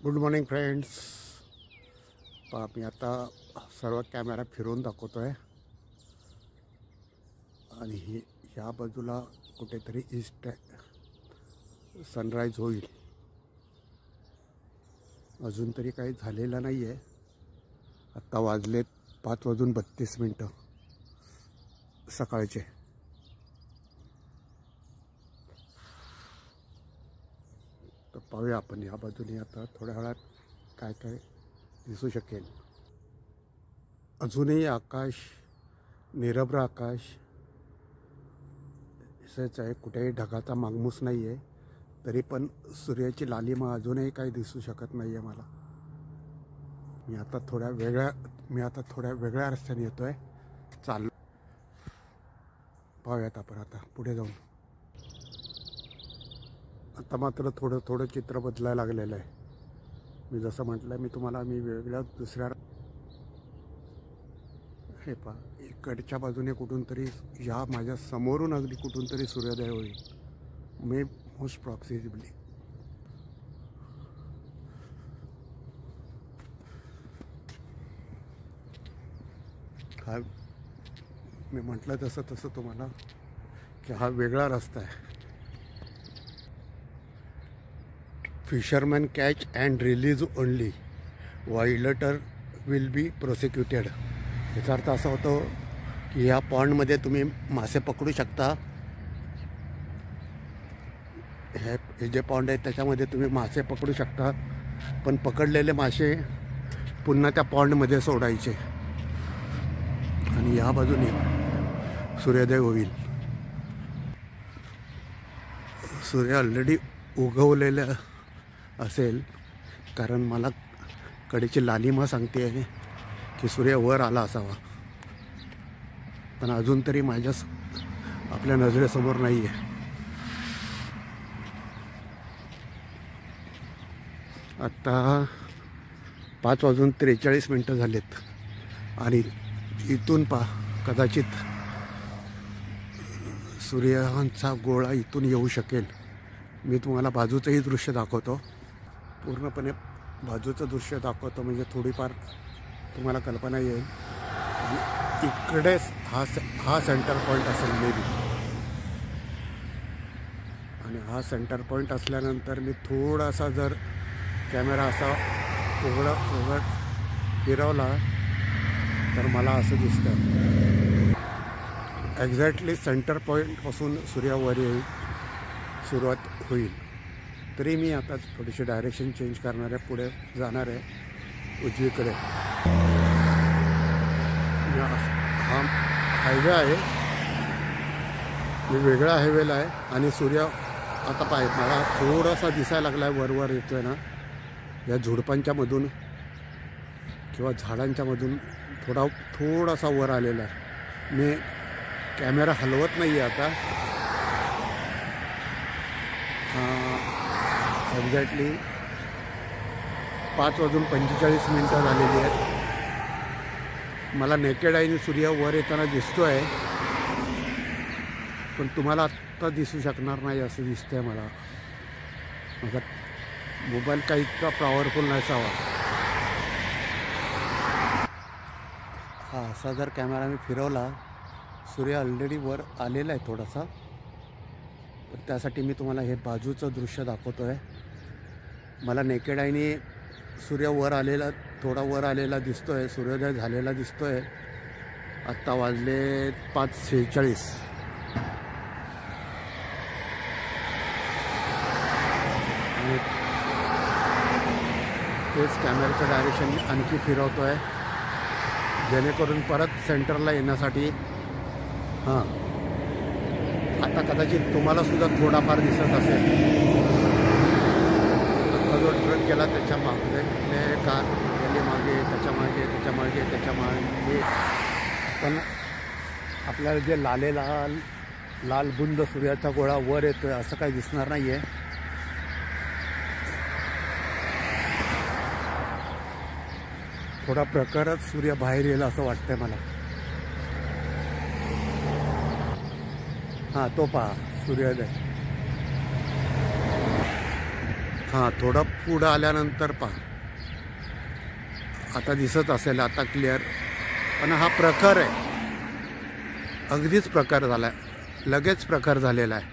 Good morning friends. पहा मी आता सर्व कॅमेरा फिरवून दाखवतो आहे आणि ह्या बाजूला कुठेतरी ईस्ट सनराईज होईल. अजून तरी काही झालेलं नाही आहे. आत्ता वाजलेत 5:32 सकाळचे. तर पाहूया आपण या बाजूने आता थोड्या वेळात काय काय दिसू शकेल. अजूनही आकाश निरभ्र आकाश असंच आहे, कुठेही ढगाचा मागमूस नाही आहे. तरी पण सूर्याची लालिमा अजूनही काही दिसू शकत नाही आहे मला. मी आता थोड्या वेगळ्या रस्त्याने येतो आहे. चाललो पाहूयात आपण आता पुढे जाऊन. आता मात्र थोडं चित्र बदलायला लागलेलं आहे. मी जसं म्हटलं मी तुम्हाला वेगळ्या दुसऱ्या हे पहा इकडच्या बाजूने कुठून तरी या माझ्या समोरून अगदी कुठून तरी सूर्योदय होईल. मे मोस्ट प्रॉक्सिबली. हा मी म्हटलं तसं तुम्हाला की हा वेगळा रस्ता आहे. Fisherman catch and release only, violator will be prosecuted. याचा अर्थ असा होतो की ह्या पॉन्डमध्ये तुम्ही मासे पकडू शकता. हे जे पॉन्ड आहेत त्याच्यामध्ये तुम्ही मासे पकडू शकता, पण पकडलेले मासे पुन्हा त्या पॉन्डमध्ये सोडायचे आणि या बाजूने सूर्योदय होईल. सूर्य ऑलरेडी उगवलेला असेल, कारण मला कडेची लालिमा सांगते आहे की सूर्य वर आला असावा, पण अजून तरी आपल्या नजरेसमोर नाही आहे. आत्ता 5:43 झालेत आणि इथून कदाचित सूर्याचा गोळा इथून येऊ शकेल. मी तुम्हाला बाजूचंही दृश्य दाखवतो. पूर्णपणे बाजूचं दृश्य दाखवतो म्हणजे थोडीफार तुम्हाला कल्पना येईल. आणि इकडेच हा सेंटर पॉईंट असेल मे बी. आणि हा सेंटर पॉईंट असल्यानंतर मी थोडासा जर कॅमेरा असा उघड फिरवला तर मला असं दिसतं एक्झॅक्टली सेंटर पॉईंटपासून सूर्यावर सुरुवात होईल. तरी मी आता थोडीशी डायरेक्शन चेंज करणार आहे, पुढे जाणार आहे उजवीकडे. हा हायवे आहे, मी वेगळ्या हायवेला आहे आणि सूर्य आता पाहिजे मला थोडासा दिसायला लागला आहे. वर येतोय ना या झुडपांच्या मधून किंवा झाडांच्या मधून थोडासा वर आलेला आहे. मी कॅमेरा हलवत नाही आहे आता. एक्झॅक्टली 5:45 झालेली आहेत. मला नेकेड आईने सूर्य वर येताना दिसतो आहे, पण तुम्हाला आत्ता दिसू शकणार नाही असं दिसतंय मला. माझा मोबाईल काही इतका पॉवरफुल नसावा. हा असा जर कॅमेरा मी फिरवला, सूर्य ऑलरेडी वर आलेला आहे थोडासा, तर त्यासाठी मी तुम्हाला हे बाजूचं दृश्य दाखवतो आहे. मला नेकेड आईने सूर्य थोडा वर आलेला दिसतो आहे, सूर्योदय झालेला दिसतो आहे. आत्ता वाजले 5:46. आणि तेच कॅमेऱ्याचं डायरेक्शन आणखी फिरवतो आहे जेणेकरून परत सेंटरला येण्यासाठी. हां आता कदाचित तुम्हाला सुद्धा थोडाफार दिसत असेल. आता जो ट्रक गेला त्याच्या मागे कार गेले मागे त्याच्या मागे पण आपल्याला जे लाल बुंद सूर्याचा गोळा वर येतोय असं काही दिसणार नाही आहे. थोडा प्रकारात सूर्य बाहेर येईल असं वाटतंय मला. हां तो पहा सूर्योदय. हां, थोडं पुढं आल्यानंतर पहा, आता दिसत असेल आता क्लिअर. पण हा प्रखर आहे, अगदीच प्रखर झाला आहे, लगेच प्रखर झालेला आहे.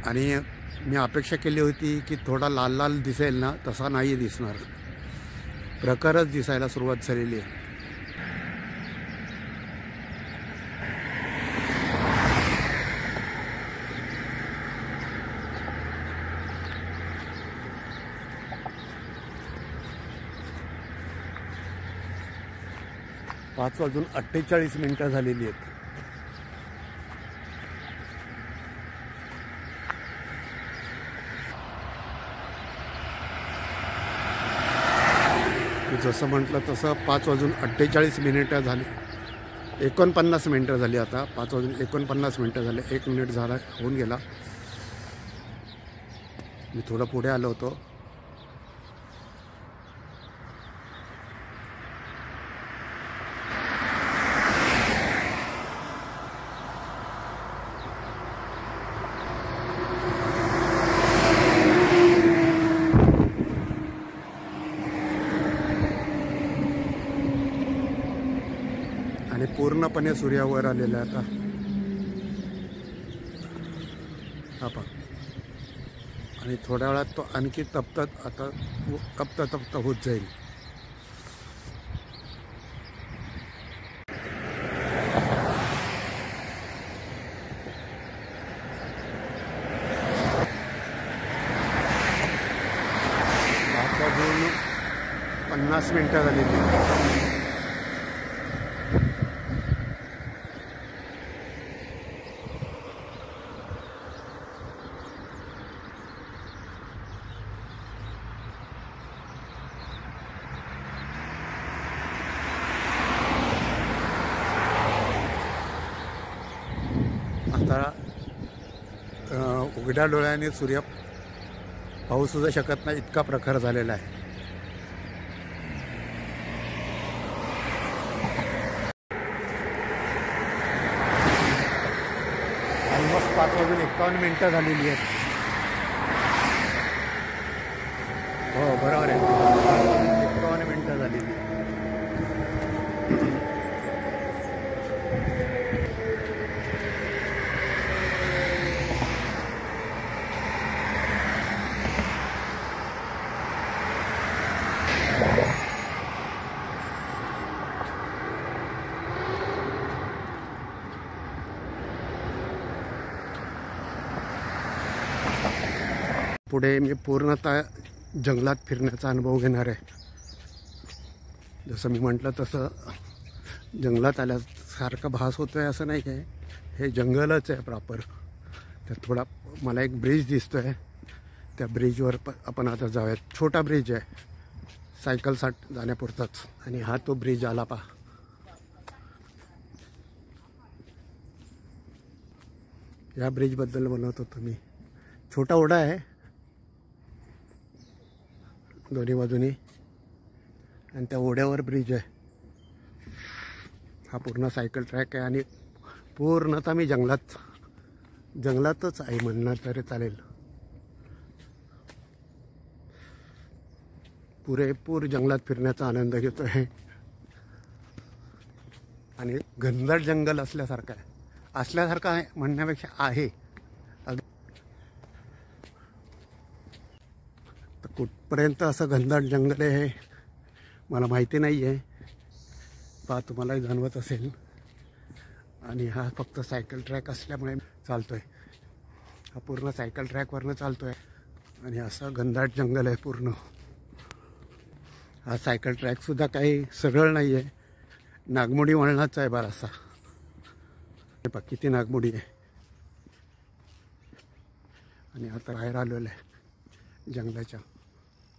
आणि मी अपेक्षा केली होती की थोडा लाल लाल दिसेल ना, तसा नाही दिसणार, प्रखरच दिसायला सुरुवात झालेली आहे. पाच वाजून 48 मिनिटं झालेली आहेत. जसं म्हटलं तसं 5 वाजून 48 मिनिटं झाली, 49 मिनिटं झाली. आता 5 वाजून 49 मिनिटं झाले, 1 मिनिट झाला होऊन गेला. मी थोडं पुढे आलो होतो. आणि पूर्णपणे सूर्यावर आलेला आहे आता. हा पहा, आणि थोड्या वेळात तो आणखी तप्त होत जाईल. पाच वाजून 50 मिनिटं झालेली. आता उघड्या डोळ्याने सूर्य पाहू सुद्धा शकत नाही, इतका प्रखर झालेला आहे. ऑलमोस्ट 5 वाजून 51 मिनिटं झालेली आहेत. हो, बरोबर आहे, 5 वाजून 51 मिनिटं झालेली आहे. पुढे मी पूर्णतः जंगलात फिरण्याचा अनुभव घेणार आहे. जसं मी म्हटलं तसं जंगलात आल्यासारखा भास होतो आहे असं नाही आहे, हे जंगलच आहे प्रॉपर. तर थोडा मला एक ब्रिज दिसतो आहे, त्या ब्रिजवर आपण आता जाऊयात. छोटा ब्रिज आहे, सायकलसाठी जाण्यापुरताच. आणि हा तो ब्रिज आला पहा. या ब्रिजबद्दल बोलत होतो मी. छोटा ओढा आहे दोन्ही बाजूनी, आणि त्या ओढ्यावर ब्रिज आहे. हा पूर्ण सायकल ट्रॅक आहे आणि पूर्णतः मी जंगलातच आहे म्हणणार तरी चालेल. पुरेपूर जंगलात फिरण्याचा आनंद घेतो आहे. आणि घनदाट जंगल असल्यासारखं आहे म्हणण्यापेक्षा आहे. तर कुठपर्यंत असं घनदाट जंगल आहे मला माहिती नाही आहे, पहा तुम्हालाही जाणवत असेल. आणि हा फक्त सायकल ट्रॅक असल्यामुळे चालतो आहे. हा पूर्ण सायकल ट्रॅकवरनं चालतो आहे आणि असं घनदाट जंगल आहे पूर्ण. हा सायकल ट्रॅकसुद्धा काही सरळ नाही आहे, नागमोडी वळणाचा आहे बराचसा. हे पहा किती नागमोडी आहे. आणि आता बाहेर आलेलं आहे जंगलाच्या.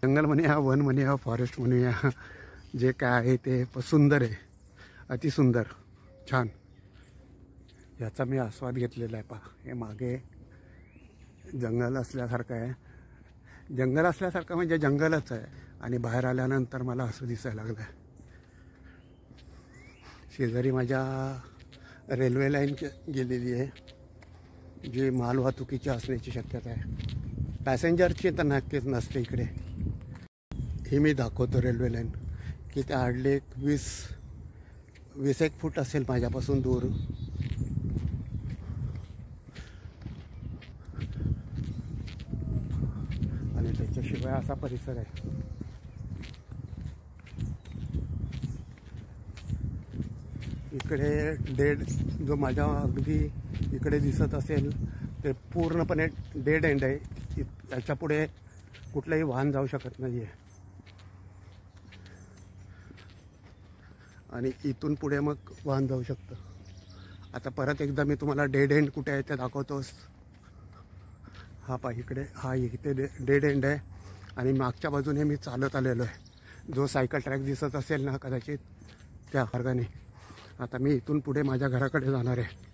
जंगल म्हणूया, वन म्हणूया, फॉरेस्ट म्हणूया, जे काय आहे ते सुंदर आहे, अतिसुंदर, छान. याचा मी आस्वाद घेतलेला आहे. पहा हे मागे जंगल असल्यासारखं आहे. जंगल असल्यासारखं म्हणजे जंगलच आहे. आणि बाहेर आल्यानंतर मला असं दिसायला लागलं आहे. शेजारी माझ्या रेल्वे लाईन गेलेली आहे, जी मालवाहतुकीची असण्याची शक्यता आहे. पॅसेंजरची तर नक्कीच नसते इकडे. ही मी दाखवतो रेल्वे लाईन की त्या हार्डली एक 20-21 फूट असेल माझ्यापासून दूर. आणि त्याच्याशिवाय असा परिसर आहे. इकडे डेड जो माझ्या अगदी इकडे दिसत असेल ते पूर्णपणे डेड एंड आहे. याच्या पुढे कुठलंही वाहन जाऊ शकत नाही आहे. आणि इथून पुढे मग वाहन जाऊ शकतं. आता परत एकदा मी तुम्हाला डेड एंड कुठे आहे ते दाखवतोस. हा पहा इकडे, हा इथे डेड एंड आहे. आणि मागच्या बाजूने मी चालत आलेलो आहे. जो सायकल ट्रॅक दिसत असेल ना कदाचित त्या मार्गाने. आता मी इथून पुढे माझ्या घराकडे जाणार आहे.